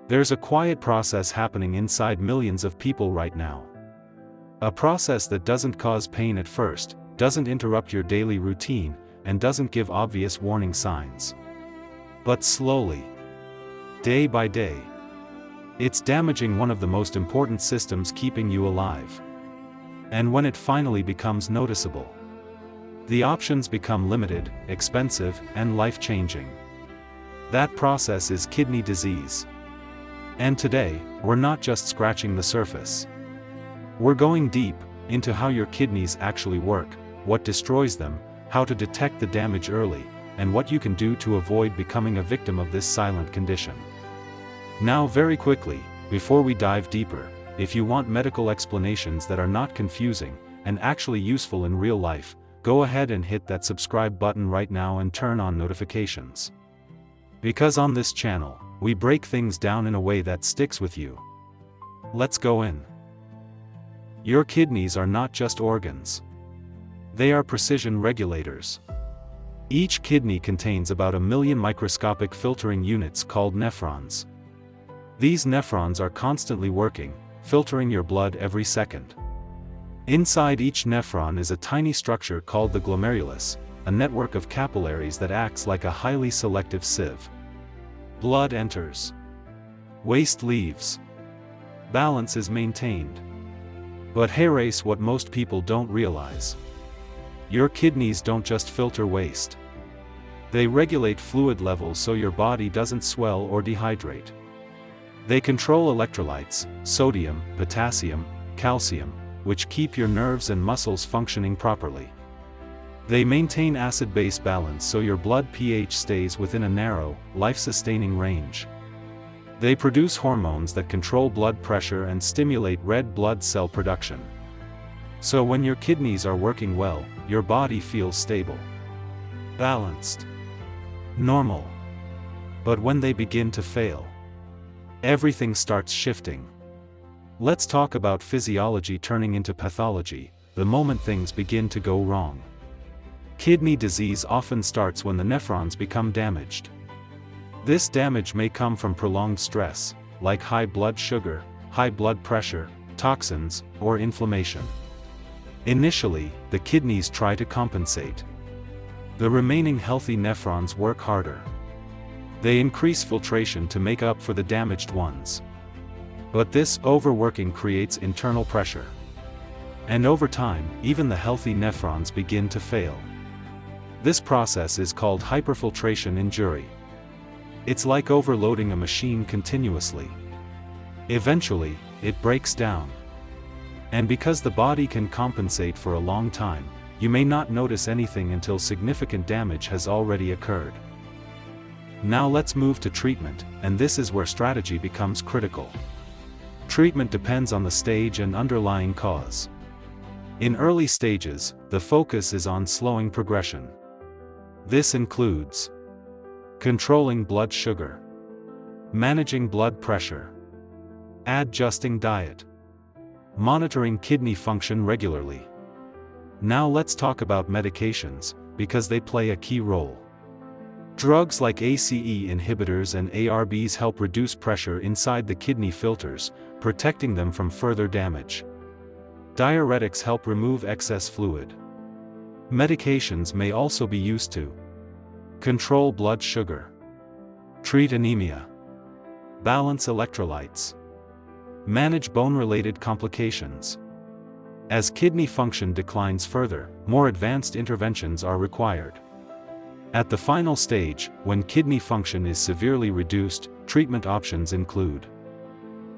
There's a quiet process happening inside millions of people right now. A process that doesn't cause pain at first, doesn't interrupt your daily routine, and doesn't give obvious warning signs. But slowly, day by day, it's damaging one of the most important systems keeping you alive. And when it finally becomes noticeable, the options become limited, expensive, and life-changing. That process is kidney disease. And today, we're not just scratching the surface. We're going deep into how your kidneys actually work, what destroys them, how to detect the damage early, and what you can do to avoid becoming a victim of this silent condition. Now, very quickly, before we dive deeper, if you want medical explanations that are not confusing and actually useful in real life, go ahead and hit that subscribe button right now and turn on notifications. Because on this channel, we break things down in a way that sticks with you. Let's go in. Your kidneys are not just organs. They are precision regulators. Each kidney contains about 1 million microscopic filtering units called nephrons. These nephrons are constantly working, filtering your blood every second. Inside each nephron is a tiny structure called the glomerulus, a network of capillaries that acts like a highly selective sieve. Blood enters. Waste leaves. Balance is maintained. But here's what most people don't realize. Your kidneys don't just filter waste. They regulate fluid levels so your body doesn't swell or dehydrate. They control electrolytes, sodium, potassium, calcium, which keep your nerves and muscles functioning properly. They maintain acid-base balance so your blood pH stays within a narrow, life-sustaining range. They produce hormones that control blood pressure and stimulate red blood cell production. So when your kidneys are working well, your body feels stable, balanced, normal. But when they begin to fail, everything starts shifting. Let's talk about physiology turning into pathology, the moment things begin to go wrong. Kidney disease often starts when the nephrons become damaged. This damage may come from prolonged stress, like high blood sugar, high blood pressure, toxins, or inflammation. Initially, the kidneys try to compensate. The remaining healthy nephrons work harder. They increase filtration to make up for the damaged ones. But this overworking creates internal pressure. And over time, even the healthy nephrons begin to fail. This process is called hyperfiltration injury. It's like overloading a machine continuously. Eventually, it breaks down. And because the body can compensate for a long time, you may not notice anything until significant damage has already occurred. Now let's move to treatment, and this is where strategy becomes critical. Treatment depends on the stage and underlying cause. In early stages, the focus is on slowing progression. This includes controlling blood sugar, managing blood pressure, adjusting diet, monitoring kidney function regularly. Now let's talk about medications, because they play a key role. Drugs like ACE inhibitors and ARBs help reduce pressure inside the kidney filters, protecting them from further damage. Diuretics help remove excess fluid. Medications may also be used to control blood sugar, treat anemia, balance electrolytes, manage bone-related complications. As kidney function declines further, more advanced interventions are required. At the final stage, when kidney function is severely reduced, treatment options include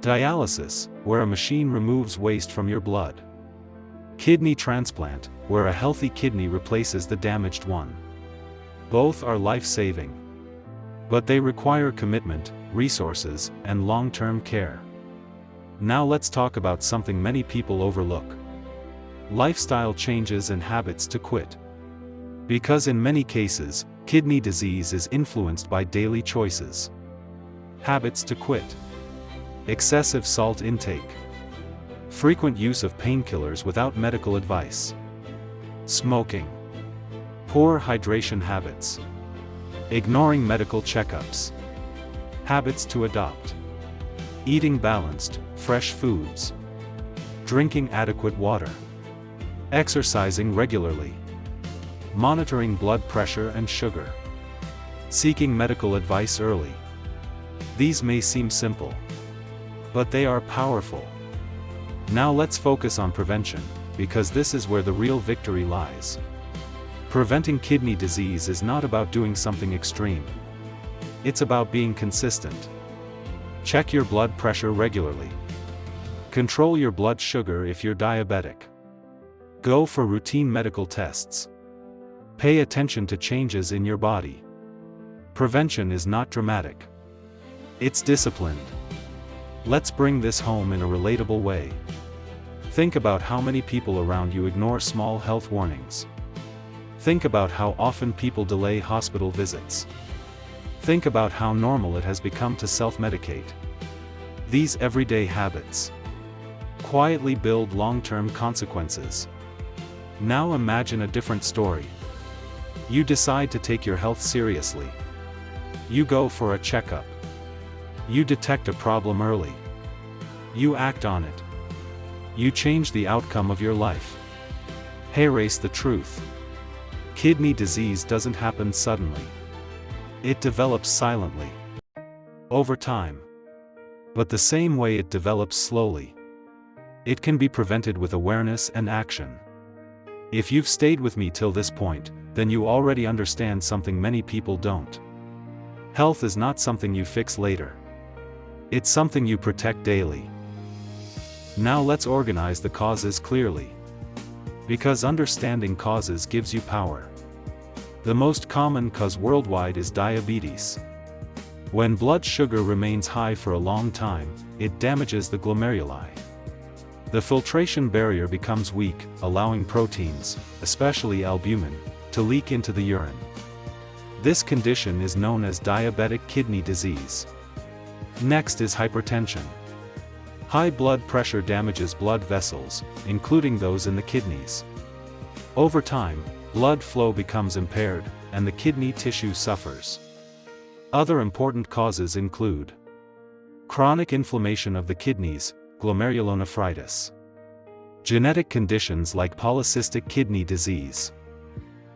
dialysis, where a machine removes waste from your blood, kidney transplant, where a healthy kidney replaces the damaged one. Both are life-saving. But they require commitment, resources, and long-term care. Now let's talk about something many people overlook: lifestyle changes and habits to quit. Because in many cases, kidney disease is influenced by daily choices. Habits to quit: excessive salt intake, frequent use of painkillers without medical advice, smoking, poor hydration habits, ignoring medical checkups. Habits to adopt: Eating balanced, fresh foods. Drinking adequate water. Exercising regularly. Monitoring blood pressure and sugar. Seeking medical advice early. These may seem simple, but they are powerful. Now let's focus on prevention, because this is where the real victory lies. Preventing kidney disease is not about doing something extreme. It's about being consistent. Check your blood pressure regularly. Control your blood sugar if you're diabetic. Go for routine medical tests. Pay attention to changes in your body. Prevention is not dramatic. It's disciplined. Let's bring this home in a relatable way. Think about how many people around you ignore small health warnings. Think about how often people delay hospital visits. Think about how normal it has become to self-medicate. These everyday habits quietly build long-term consequences. Now imagine a different story. You decide to take your health seriously. You go for a checkup. You detect a problem early. You act on it. You change the outcome of your life. Erase the truth. Kidney disease doesn't happen suddenly. It develops silently. Over time. But the same way it develops slowly. It can be prevented with awareness and action. If you've stayed with me till this point, then you already understand something many people don't. Health is not something you fix later. It's something you protect daily. Now let's organize the causes clearly. Because understanding causes gives you power. The most common cause worldwide is diabetes. When blood sugar remains high for a long time, it damages the glomeruli. The filtration barrier becomes weak, allowing proteins, especially albumin, to leak into the urine. This condition is known as diabetic kidney disease. Next is hypertension. High blood pressure damages blood vessels, including those in the kidneys. Over time, blood flow becomes impaired, and the kidney tissue suffers. Other important causes include chronic inflammation of the kidneys, glomerulonephritis. Genetic conditions like polycystic kidney disease.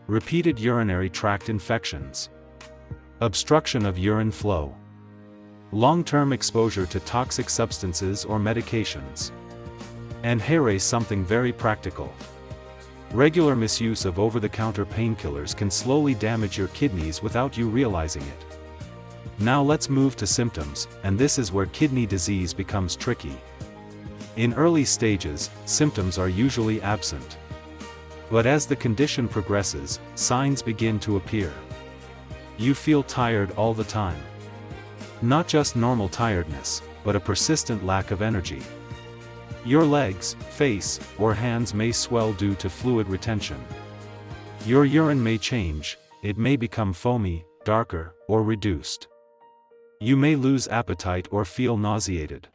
Repeated urinary tract infections. Obstruction of urine flow. Long-term exposure to toxic substances or medications. And here is something very practical. Regular misuse of over-the-counter painkillers can slowly damage your kidneys without you realizing it. Now let's move to symptoms, and this is where kidney disease becomes tricky. In early stages, symptoms are usually absent. But as the condition progresses, signs begin to appear. You feel tired all the time. Not just normal tiredness, but a persistent lack of energy. Your legs, face, or hands may swell due to fluid retention. Your urine may change, it may become foamy, darker, or reduced. You may lose appetite or feel nauseated.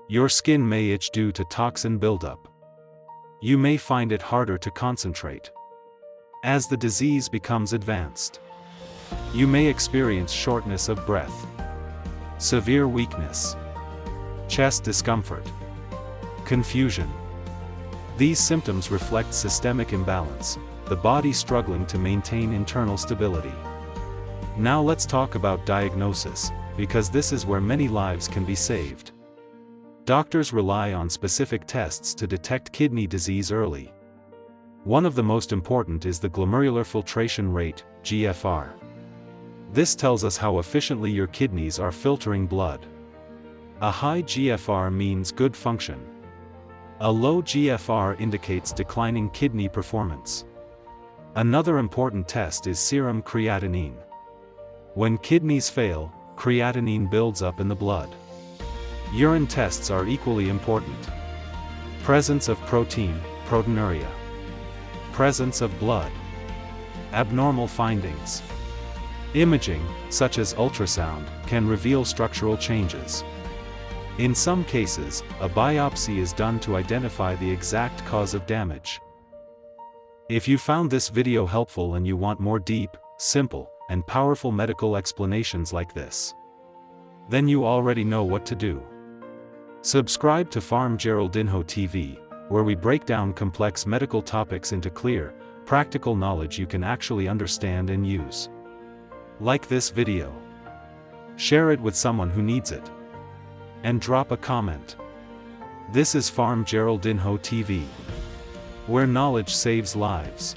Your skin may itch due to toxin buildup. You may find it harder to concentrate. As the disease becomes advanced, you may experience shortness of breath, severe weakness, chest discomfort, confusion. These symptoms reflect systemic imbalance, the body struggling to maintain internal stability. Now let's talk about diagnosis, because this is where many lives can be saved. Doctors rely on specific tests to detect kidney disease early. One of the most important is the glomerular filtration rate, GFR. This tells us how efficiently your kidneys are filtering blood. A high GFR means good function. A low GFR indicates declining kidney performance. Another important test is serum creatinine. When kidneys fail, creatinine builds up in the blood. Urine tests are equally important. Presence of protein, proteinuria. Presence of blood. Abnormal findings. Imaging, such as ultrasound, can reveal structural changes. In some cases, a biopsy is done to identify the exact cause of damage. If you found this video helpful and you want more deep, simple, and powerful medical explanations like this, then you already know what to do. Subscribe to Pharm Geraldinho TV, where we break down complex medical topics into clear, practical knowledge you can actually understand and use. Like this video. Share it with someone who needs it. And drop a comment. This is Pharm Geraldinho TV, where knowledge saves lives.